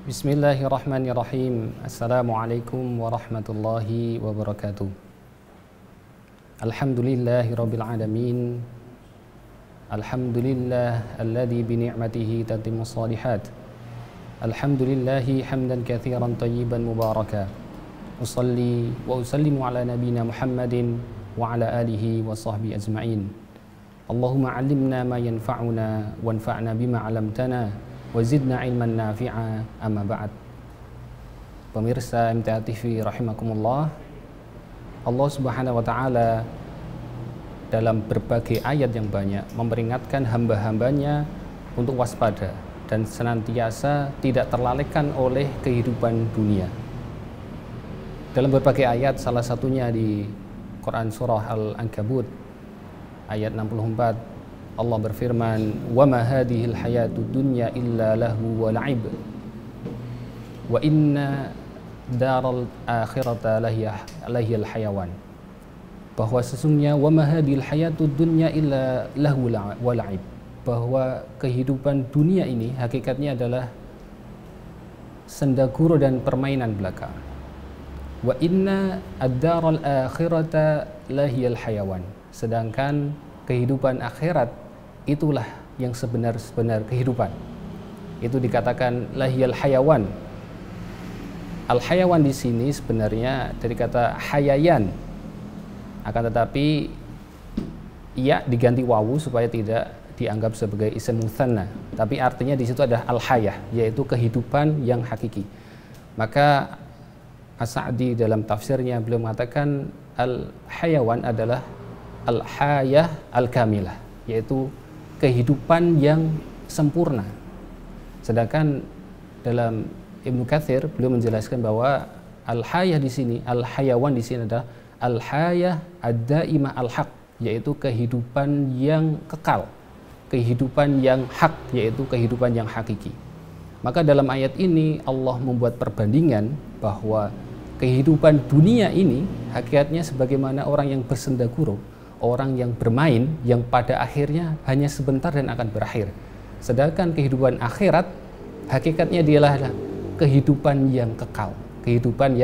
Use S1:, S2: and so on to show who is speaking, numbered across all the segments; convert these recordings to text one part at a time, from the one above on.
S1: Bismillahirrahmanirrahim. Assalamualaikum warahmatullahi wabarakatuh. Alhamdulillahirabbil alamin. Alhamdulillah alladzi bi ni'matihi tatimmus shalihat. Alhamdulillahi hamdan katsiran thayyiban mubaraka. Usalli wa usallimu ala nabiyyina Muhammadin wa ala alihi wa sahbihi ajma'in. Allahumma 'allimna ma yanfa'una wanfa'na bima 'allamtana wazidna ilman nafi'a, amma ba'd. Pemirsa MTA TV rahimakumullah, Allah Subhanahu wa taala dalam berbagai ayat yang banyak memperingatkan hamba-hambanya untuk waspada dan senantiasa tidak terlalaikan oleh kehidupan dunia. Dalam berbagai ayat, salah satunya di Quran surah Al-Ankabut ayat 64, Allah berfirman, "Wa ma hadhil hayatud dunya illa lahu wa la'ib. Wa inna daral akhirata lahiyal hayawan." Bahwa sesungguhnya wa ma hadhil hayatud dunya illa lahu wa la'ib. Bahwa kehidupan dunia ini hakikatnya adalah senda gurau dan permainan belaka. Wa inna ad-daral akhirata lahiyal hayawan. Sedangkan kehidupan akhirat itulah yang sebenar-benar kehidupan. Itu dikatakan lahiyal hayawan. Al-hayawan di sini sebenarnya dari kata hayayan. Akan tetapi ia diganti wawu supaya tidak dianggap sebagai ism mutsanna. Tapi artinya di situ ada al-hayah, yaitu kehidupan yang hakiki. Maka As-Sa'di dalam tafsirnya beliau mengatakan al-hayawan adalah al-hayah al-kamilah, yaitu kehidupan yang sempurna. Sedangkan dalam Ibnu Katsir beliau menjelaskan bahwa al-hayah di sini, al-hayawan di sini adalah al-hayah ad-daimah al-haq, yaitu kehidupan yang kekal, kehidupan yang hak, yaitu kehidupan yang hakiki. Maka dalam ayat ini Allah membuat perbandingan bahwa kehidupan dunia ini hakikatnya sebagaimana orang yang bersenda gurau, orang yang bermain yang pada akhirnya hanya sebentar dan akan berakhir. Sedangkan kehidupan akhirat hakikatnya dialah kehidupan yang kekal, kehidupan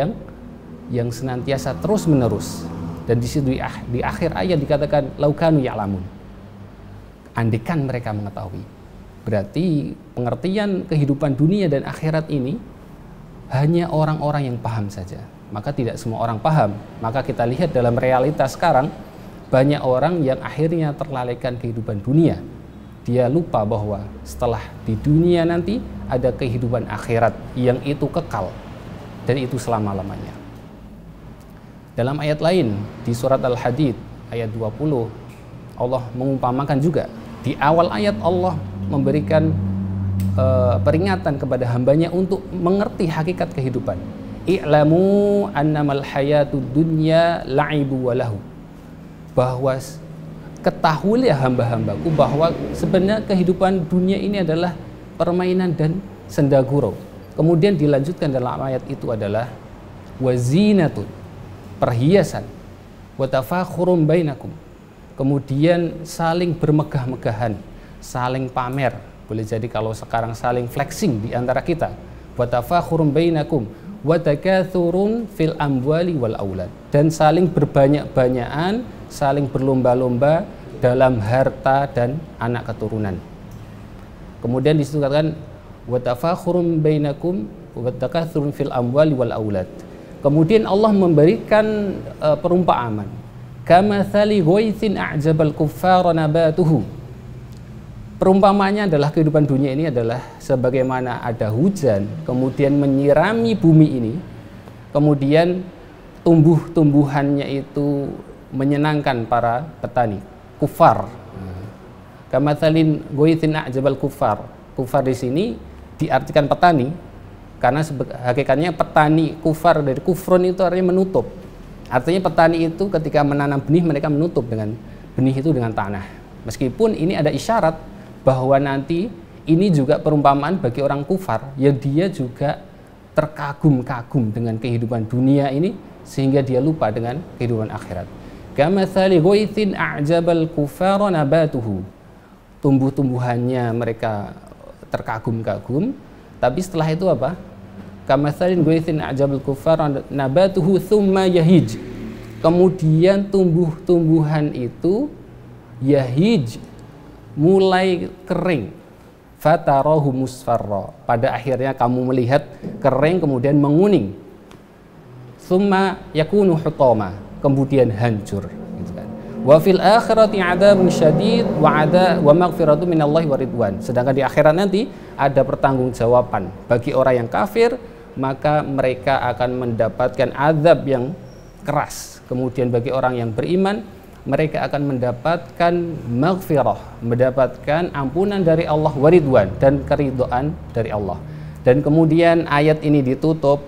S1: yang senantiasa terus menerus. Dan di situ di akhir ayat dikatakan laukanu ya'lamun, andekan mereka mengetahui. Berarti pengertian kehidupan dunia dan akhirat ini hanya orang-orang yang paham saja. Maka tidak semua orang paham. Maka kita lihat dalam realitas sekarang, banyak orang yang akhirnya terlalaikan kehidupan dunia. Dia lupa bahwa setelah di dunia nanti ada kehidupan akhirat yang itu kekal dan itu selama-lamanya. Dalam ayat lain di surat Al-Hadid ayat 20, Allah mengumpamakan juga. Di awal ayat Allah memberikan peringatan kepada hambanya untuk mengerti hakikat kehidupan. I'lamu annamal hayatud dunya la'ibu wa lahu. Bahwa ketahuilah hamba-hambaku bahwa sebenarnya kehidupan dunia ini adalah permainan dan senda gurau. Kemudian dilanjutkan dalam ayat itu adalah wazinatun, perhiasan, wa tafakhurum bainakum. Kemudian saling bermegah-megahan, saling pamer. Boleh jadi kalau sekarang saling flexing di antara kita. Wa tafakhurum bainakum wa takathurun fil amwali wal aulad, dan saling berbanyak-banyakan, saling berlomba-lomba dalam harta dan anak keturunan. Kemudian disebutkan wa tafakhurum bainakum wa takathurun fil amwali wal aulad. Kemudian Allah memberikan perumpamaan, kamatsali ghaitsin a'jabal kuffara nabatuhu. Perumpamaannya adalah kehidupan dunia ini adalah sebagaimana ada hujan kemudian menyirami bumi ini, kemudian tumbuh-tumbuhannya itu menyenangkan para petani kufar. Kamatsalin ghaitsin a'jabal kufar. Kufar di sini diartikan petani karena hakikatnya petani kufar dari kufrun itu artinya menutup. Artinya petani itu ketika menanam benih mereka menutup dengan benih itu dengan tanah. Meskipun ini ada isyarat bahwa nanti ini juga perumpamaan bagi orang kufar yang dia juga terkagum-kagum dengan kehidupan dunia ini sehingga dia lupa dengan kehidupan akhirat. Kamatsali ghaitsin a'jabal kuffara nabatuhu. Tumbuh-tumbuhannya mereka terkagum-kagum, tapi setelah itu apa? kamatsalin ghaithin a'jabal kuffar nabatuhu tsumma yahij. Kemudian tumbuh-tumbuhan itu yahij, mulai kering, fatarahu musfarra, pada akhirnya kamu melihat kering kemudian menguning, tsumma yakunu hutama, kemudian hancur, gitu kan. Wa fil akhirati adzabun syadid wa maghfiratu minallahi wa ridwan. Sedangkan di akhirat nanti ada pertanggungjawaban bagi orang yang kafir, maka mereka akan mendapatkan azab yang keras. Kemudian bagi orang yang beriman, mereka akan mendapatkan maghfirah, mendapatkan ampunan dari Allah, waridwan, dan keridhaan dari Allah. Dan kemudian ayat ini ditutup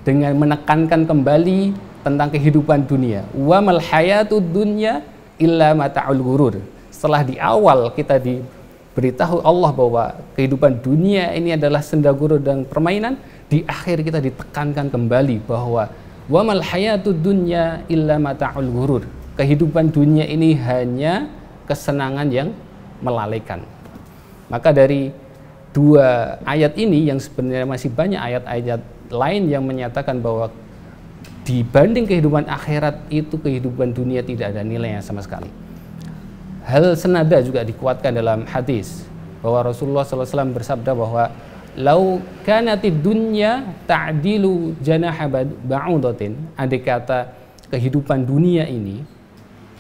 S1: dengan menekankan kembali tentang kehidupan dunia. Wa mal hayatud dunya illa mata'ul ghurur. Setelah di awal kita diberitahu Allah bahwa kehidupan dunia ini adalah senda gurur dan permainan, di akhir kita ditekankan kembali bahwa wa mal hayatud dunya illa mata'ul ghurur. Kehidupan dunia ini hanya kesenangan yang melalaikan. Maka dari dua ayat ini, yang sebenarnya masih banyak ayat-ayat lain yang menyatakan bahwa dibanding kehidupan akhirat itu kehidupan dunia tidak ada nilainya sama sekali. Hal senada juga dikuatkan dalam hadis bahwa Rasulullah SAW bersabda bahwa lau kanatid dunya ta'dilu janaha ba'udatin, andai kata kehidupan dunia ini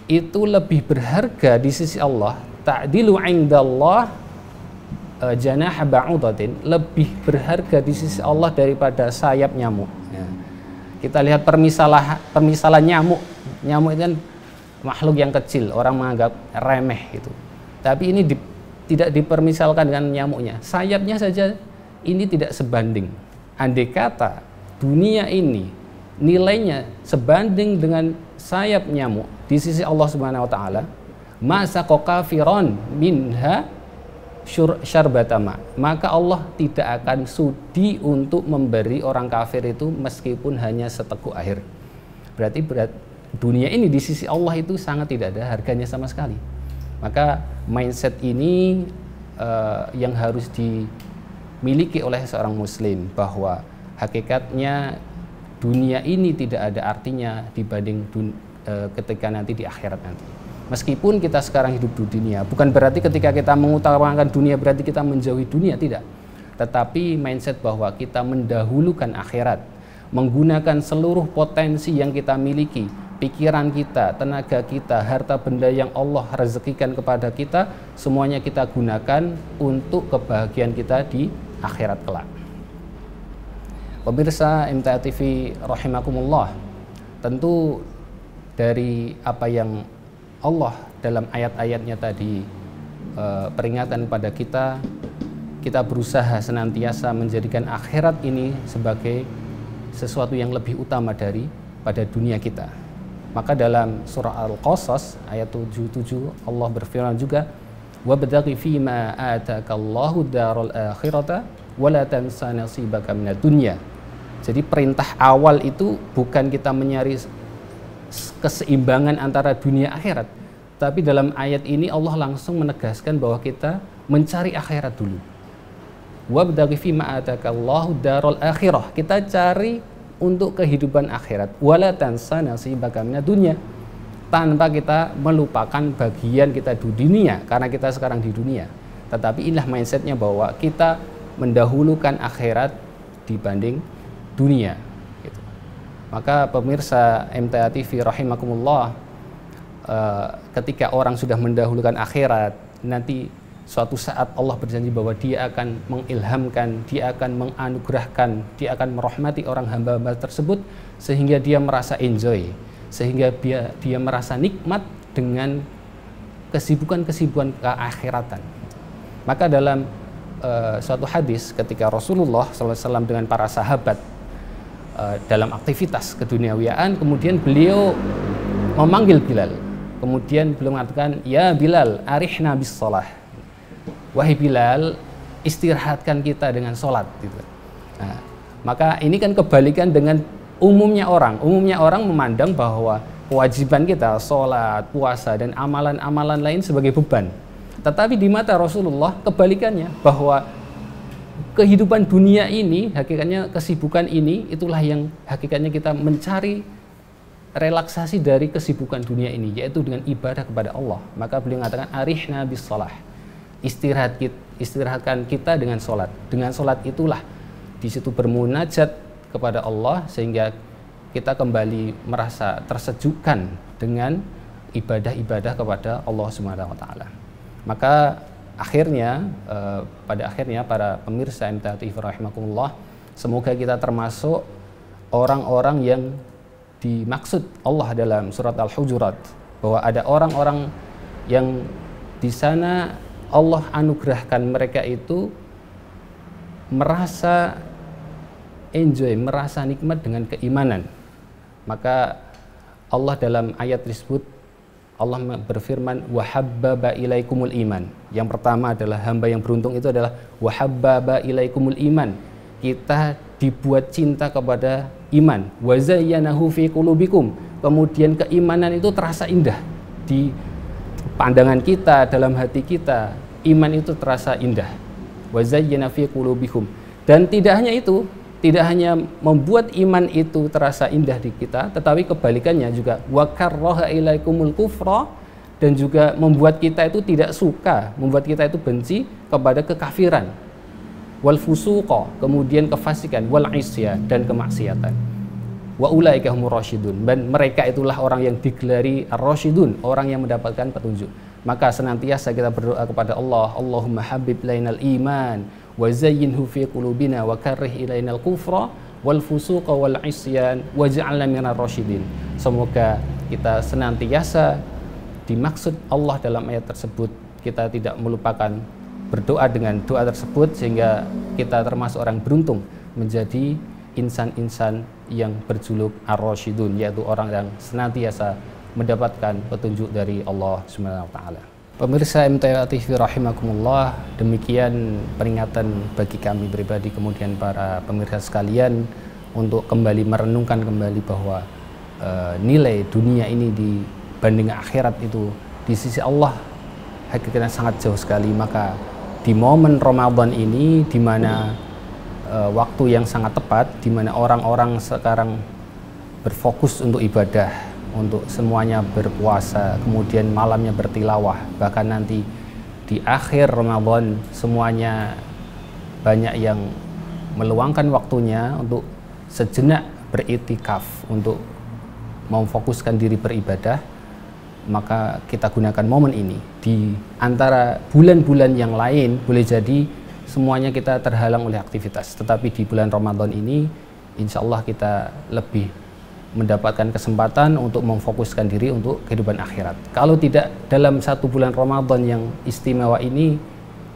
S1: itu lebih berharga di sisi Allah, ta'dilu indallah janaha ba'udatin, lebih berharga di sisi Allah daripada sayap nyamuk. Ya. Kita lihat permisalan nyamuk. Nyamuk itu kan makhluk yang kecil, orang menganggap remeh gitu. Tapi ini tidak dipermisalkan dengan nyamuknya. Sayapnya saja ini tidak sebanding. Andai kata dunia ini nilainya sebanding dengan sayap nyamuk di sisi Allah Subhanahu wa taala, masa kafiron minha syarbatama, maka Allah tidak akan sudi untuk memberi orang kafir itu meskipun hanya seteguk air. Berarti dunia ini di sisi Allah itu sangat tidak ada harganya sama sekali. Maka mindset ini yang harus dimiliki oleh seorang muslim, bahwa hakikatnya dunia ini tidak ada artinya dibanding ketika nanti di akhirat nanti. Meskipun kita sekarang hidup di dunia, bukan berarti ketika kita mengutamakan dunia berarti kita menjauhi dunia, tidak. Tetapi mindset bahwa kita mendahulukan akhirat, menggunakan seluruh potensi yang kita miliki, pikiran kita, tenaga kita, harta benda yang Allah rezekikan kepada kita, semuanya kita gunakan untuk kebahagiaan kita di akhirat kelak. Pemirsa MTA TV rahimakumullah, tentu dari apa yang Allah dalam ayat-ayatnya tadi peringatan pada kita, kita berusaha senantiasa menjadikan akhirat ini sebagai sesuatu yang lebih utama daripada dunia kita. Maka dalam surah Al-Qasas ayat 77 Allah berfirman juga, wabtaghi fima atakallahu daral akhirata wala tansa nasibaka minad dunya. Jadi perintah awal itu bukan kita mencari keseimbangan antara dunia akhirat, tapi dalam ayat ini Allah langsung menegaskan bahwa kita mencari akhirat dulu. Wabtaghi fima atakallahu daral akhirah, kita cari untuk kehidupan akhirat, wala tansa nasibaka minad dunya, tanpa kita melupakan bagian kita di dunia karena kita sekarang di dunia. Tetapi inilah mindsetnya bahwa kita mendahulukan akhirat dibanding dunia gitu. Maka pemirsa MTA TV rahimakumullah, ketika orang sudah mendahulukan akhirat, nanti suatu saat Allah berjanji bahwa Dia akan mengilhamkan, Dia akan menganugerahkan, Dia akan merahmati orang hamba-hamba tersebut sehingga dia merasa enjoy, sehingga dia merasa nikmat dengan kesibukan-kesibukan keakhiratan. Maka dalam suatu hadis ketika Rasulullah SAW dengan para sahabat dalam aktivitas keduniawiaan, kemudian beliau memanggil Bilal, kemudian beliau mengatakan, ya Bilal, arihna bis shalah, wahai Bilal, istirahatkan kita dengan sholat gitu. Nah, maka ini kan kebalikan dengan umumnya orang memandang bahwa kewajiban kita sholat, puasa, dan amalan-amalan lain sebagai beban. Tetapi di mata Rasulullah kebalikannya, bahwa kehidupan dunia ini, hakikatnya kesibukan ini, itulah yang hakikatnya kita mencari relaksasi dari kesibukan dunia ini, yaitu dengan ibadah kepada Allah. Maka beliau mengatakan arihna bis shalah, istirahatkan kita dengan sholat. Dengan sholat itulah di situ bermunajat kepada Allah, sehingga kita kembali merasa tersejukkan dengan ibadah-ibadah kepada Allah Subhanahu wa taala. Maka akhirnya pada akhirnya para pemirsa MTA TV rahimakumullah, semoga kita termasuk orang-orang yang dimaksud Allah dalam surat Al-Hujurat, bahwa ada orang-orang yang di sana Allah anugerahkan mereka itu merasa enjoy, merasa nikmat dengan keimanan. Maka Allah dalam ayat tersebut Allah berfirman wahabbaba ilaikumul iman. Yang pertama adalah hamba yang beruntung itu adalah wahabbaba ilaikumul iman. Kita dibuat cinta kepada iman. Wa zayyanahu fi qulubikum. Kemudian keimanan itu terasa indah di pandangan kita, dalam hati kita. Iman itu terasa indah. Wa zayyana fi qulubikum. Dan tidak hanya itu, tidak hanya membuat iman itu terasa indah di kita, tetapi kebalikannya juga wa karraha ilaikumul kufra, dan juga membuat kita itu tidak suka, membuat kita itu benci kepada kekafiran, wal fusuqa, kemudian kefasikan, wal isyan, dan kemaksiatan. Wa ulaika humur rasyidun, dan mereka itulah orang yang digelari ar-rasyidun, orang yang mendapatkan petunjuk. Maka senantiasa kita berdoa kepada Allah, Allahumma habib lainal iman wa zayyinhu fi qulubina wa karrih ilainal kufra wal fusuqa wal isyan waj'alna minar rasyidin. Semoga kita senantiasa dimaksud Allah dalam ayat tersebut, kita tidak melupakan berdoa dengan doa tersebut, sehingga kita termasuk orang beruntung menjadi insan-insan yang berjuluk ar-rasyidun, yaitu orang yang senantiasa mendapatkan petunjuk dari Allah Subhanahu wa taala. Pemirsa MTA TV rahimakumullah, demikian peringatan bagi kami pribadi, kemudian para pemirsa sekalian, untuk kembali merenungkan kembali bahwa nilai dunia ini dibanding akhirat itu di sisi Allah hakikatnya sangat jauh sekali. Maka di momen Ramadan ini, di mana waktu yang sangat tepat, di mana orang-orang sekarang berfokus untuk ibadah, untuk semuanya berpuasa, kemudian malamnya bertilawah, bahkan nanti di akhir Ramadan semuanya banyak yang meluangkan waktunya untuk sejenak beriktikaf, untuk memfokuskan diri beribadah. Maka kita gunakan momen ini. Di antara bulan-bulan yang lain boleh jadi semuanya kita terhalang oleh aktivitas, tetapi di bulan Ramadan ini insya Allah kita lebih mendapatkan kesempatan untuk memfokuskan diri untuk kehidupan akhirat. Kalau tidak dalam satu bulan Ramadan yang istimewa ini,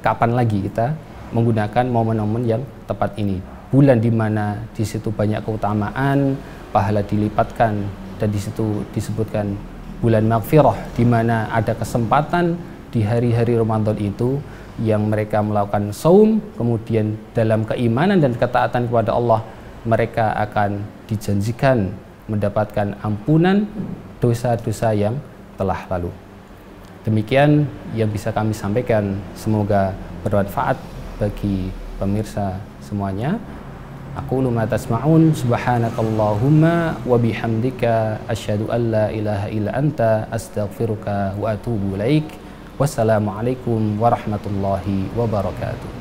S1: kapan lagi kita menggunakan momen-momen yang tepat ini? Bulan di mana di situ banyak keutamaan, pahala dilipatkan, dan di situ disebutkan bulan maghfirah, di mana ada kesempatan di hari-hari Ramadan itu yang mereka melakukan saum, kemudian dalam keimanan dan ketaatan kepada Allah, mereka akan dijanjikan mendapatkan ampunan dosa-dosa yang telah lalu. Demikian yang bisa kami sampaikan, semoga bermanfaat bagi pemirsa semuanya. Aqulu ma tasma'un, subhanakallahumma wa bihamdika asyhadu an la ilaha illa anta astaghfiruka wa atubu ilaik. Wassalamualaikum warahmatullahi wabarakatuh.